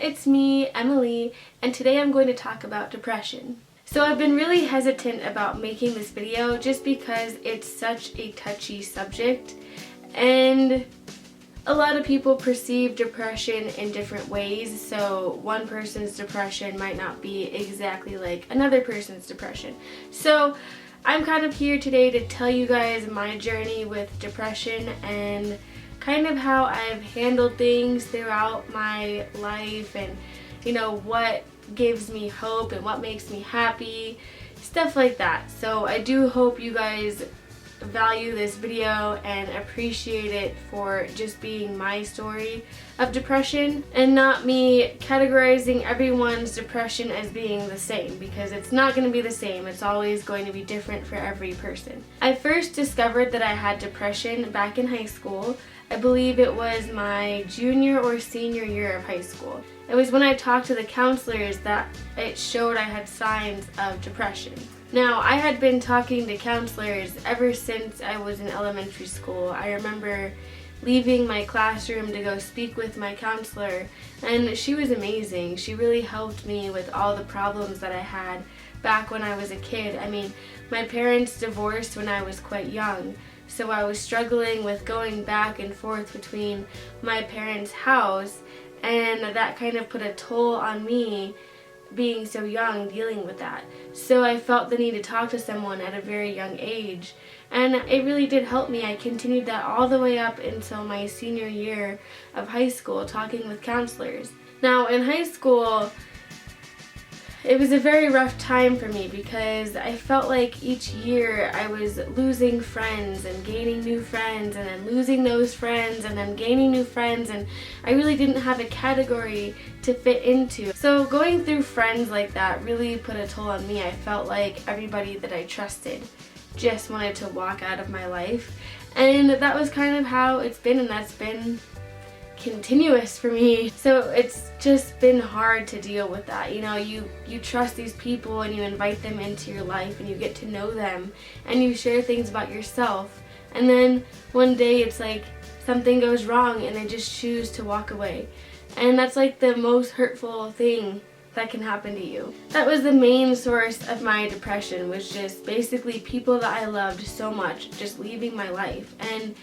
it's me, Emily, and today I'm going to talk about depression. So I've been really hesitant about making this video just because it's such a touchy subject, and a lot of people perceive depression in different ways, so one person's depression might not be exactly like another person's depression. So I'm kind of here today to tell you guys my journey with depression and kind of how I've handled things throughout my life, and what gives me hope and what makes me happy, stuff like that. So I do hope you guys value this video and appreciate it for just being my story of depression and not me categorizing everyone's depression as being the same, because it's not going to be the same. It's always going to be different for every person. I first discovered that I had depression back in high school. I believe it was my junior or senior year of high school. It was when I talked to the counselors that it showed I had signs of depression. Now, I had been talking to counselors ever since I was in elementary school. I remember leaving my classroom to go speak with my counselor, and she was amazing. She really helped me with all the problems that I had back when I was a kid. I mean, my parents divorced when I was quite young, so I was struggling with going back and forth between my parents' house, and that kind of put a toll on me being so young, dealing with that. So I felt the need to talk to someone at a very young age, and it really did help me. I continued that all the way up until my senior year of high school, talking with counselors. Now, in high school, it was a very rough time for me because I felt like each year I was losing friends and gaining new friends, and then losing those friends and then gaining new friends, and I really didn't have a category to fit into. So going through friends like that really put a toll on me. I felt like everybody that I trusted just wanted to walk out of my life, and that was kind of how it's been, and that's been continuous for me. So it's just been hard to deal with that. You trust these people and you invite them into your life and you get to know them and you share things about yourself, and then one day it's like something goes wrong and they just choose to walk away, and that's like the most hurtful thing that can happen to you. That was the main source of my depression, was just basically people that I loved so much just leaving my life. And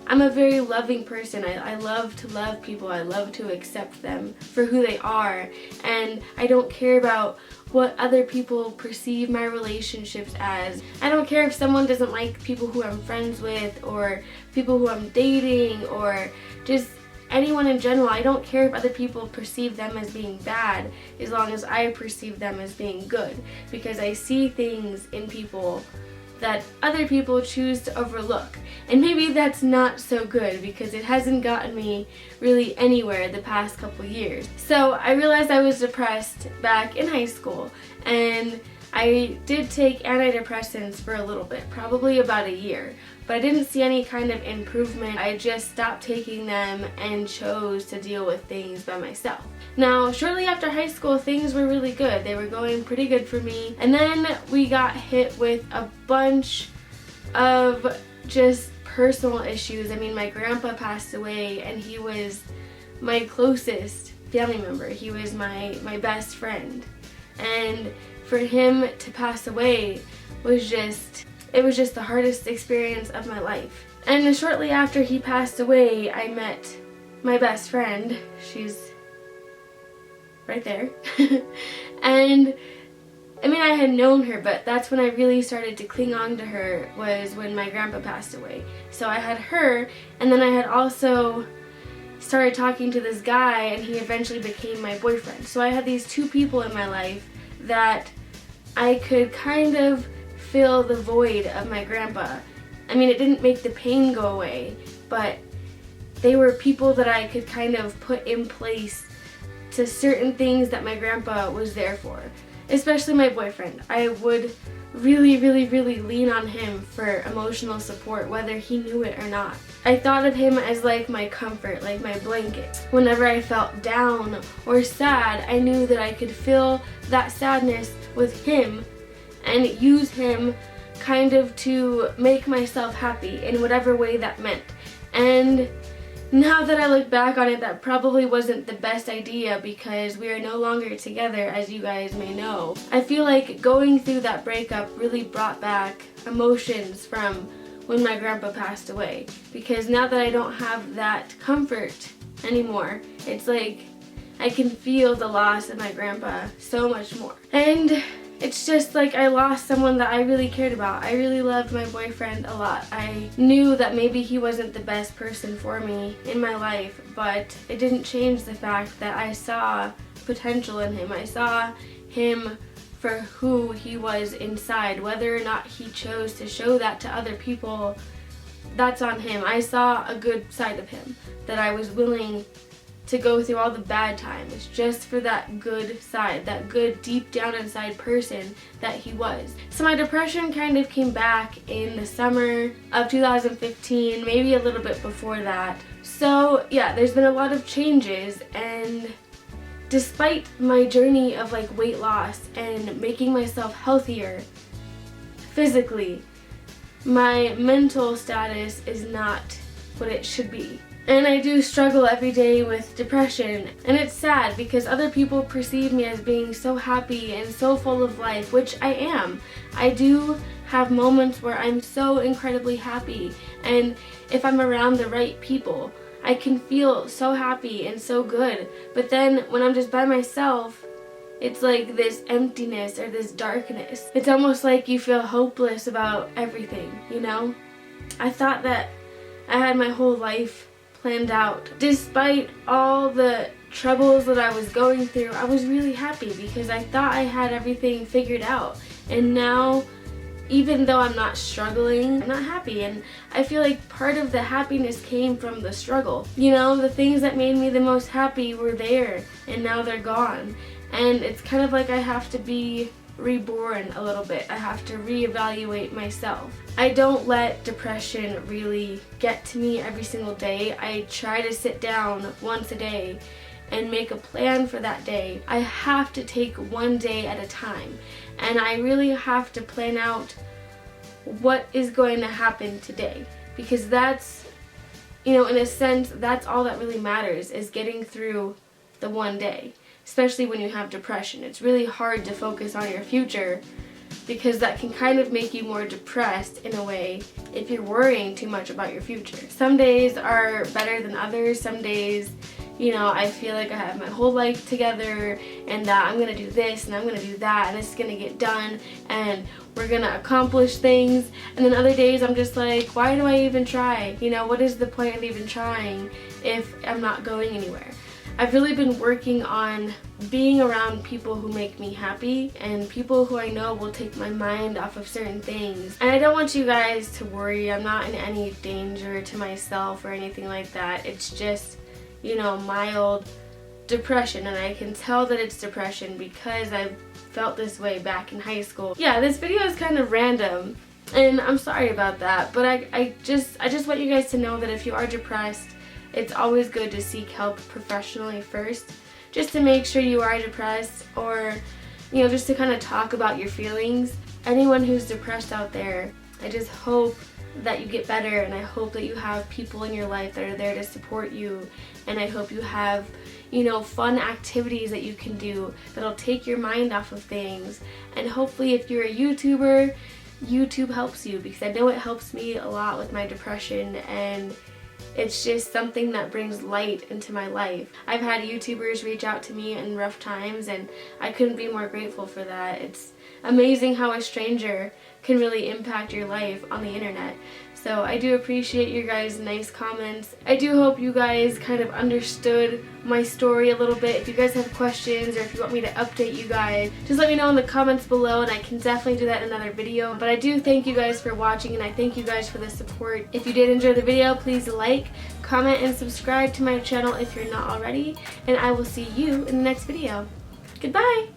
I'm a very loving person. I love to love people. I love to accept them for who they are, and I don't care about what other people perceive my relationships as. I don't care if someone doesn't like people who I'm friends with or people who I'm dating or just anyone in general. I don't care if other people perceive them as being bad, as long as I perceive them as being good, because I see things in people that other people choose to overlook. And maybe that's not so good because it hasn't gotten me really anywhere the past couple years. So I realized I was depressed back in high school, and I did take antidepressants for a little bit, probably about a year, but I didn't see any kind of improvement. I just stopped taking them and chose to deal with things by myself. Now, shortly after high school, things were really good. They were going pretty good for me, and then we got hit with a bunch of just personal issues. I mean, my grandpa passed away, and he was my closest family member. He was my best friend, and for him to pass away was just the hardest experience of my life. And shortly after he passed away, I met my best friend. She's right there. And I mean, I had known her, but that's when I really started to cling on to her, was when my grandpa passed away. So I had her, and then I had also started talking to this guy, and he eventually became my boyfriend. So I had these two people in my life that I could kind of fill the void of my grandpa. I mean, it didn't make the pain go away, but they were people that I could kind of put in place to certain things that my grandpa was there for. Especially my boyfriend. I would really lean on him for emotional support, whether he knew it or not. I thought of him as like my comfort, like my blanket. Whenever I felt down or sad, I knew that I could feel that sadness with him and use him kind of to make myself happy in whatever way that meant. And now that I look back on it, that probably wasn't the best idea because we are no longer together, as you guys may know. I feel like going through that breakup really brought back emotions from when my grandpa passed away, because now that I don't have that comfort anymore, it's like I can feel the loss of my grandpa so much more. And it's just like I lost someone that I really cared about. I really loved my boyfriend a lot. I knew that maybe he wasn't the best person for me in my life, but it didn't change the fact that I saw potential in him. I saw him for who he was inside. Whether or not he chose to show that to other people, that's on him. I saw a good side of him, that I was willing to go through all the bad times just for that good side, that good deep down inside person that he was. So my depression kind of came back in the summer of 2015, maybe a little bit before that. So yeah, there's been a lot of changes, and despite my journey of like weight loss and making myself healthier physically, my mental status is not what it should be. And I do struggle every day with depression, and it's sad because other people perceive me as being so happy and so full of life, which I am. I do have moments where I'm so incredibly happy, and if I'm around the right people, I can feel so happy and so good. But then when I'm just by myself, it's like this emptiness or this darkness. It's almost like you feel hopeless about everything, you know? I thought that I had my whole life planned out. Despite all the troubles that I was going through, I was really happy because I thought I had everything figured out. And now, even though I'm not struggling, I'm not happy. And I feel like part of the happiness came from the struggle. You know, the things that made me the most happy were there, and now they're gone. And it's kind of like I have to be reborn a little bit. I have to reevaluate myself. I don't let depression really get to me every single day. I try to sit down once a day and make a plan for that day. I have to take one day at a time, and I really have to plan out what is going to happen today, because that's, you know, in a sense, that's all that really matters, is getting through the one day. Especially when you have depression. It's really hard to focus on your future because that can kind of make you more depressed in a way if you're worrying too much about your future. Some days are better than others. Some days, you know, I feel like I have my whole life together and that I'm gonna do this and I'm gonna do that and this is gonna get done and we're gonna accomplish things. And then other days I'm just like, why do I even try? You know, what is the point of even trying if I'm not going anywhere? I've really been working on being around people who make me happy and people who I know will take my mind off of certain things. And I don't want you guys to worry. I'm not in any danger to myself or anything like that. It's just, you know, mild depression, and I can tell that it's depression because I've felt this way back in high school. Yeah, this video is kind of random, and I'm sorry about that, but I just want you guys to know that if you are depressed, it's always good to seek help professionally first, just to make sure you are depressed, or, you know, just to kind of talk about your feelings. Anyone who's depressed out there, I just hope that you get better, and I hope that you have people in your life that are there to support you, and I hope you have, you know, fun activities that you can do that'll take your mind off of things. And hopefully if you're a YouTuber, YouTube helps you, because I know it helps me a lot with my depression, and it's just something that brings light into my life. I've had YouTubers reach out to me in rough times, and I couldn't be more grateful for that. It's amazing how a stranger can really impact your life on the internet. So I do appreciate your guys' nice comments. I do hope you guys kind of understood my story a little bit. If you guys have questions or if you want me to update you guys, just let me know in the comments below, and I can definitely do that in another video. But I do thank you guys for watching, and I thank you guys for the support. If you did enjoy the video, please like, comment, and subscribe to my channel if you're not already, and I will see you in the next video. Goodbye!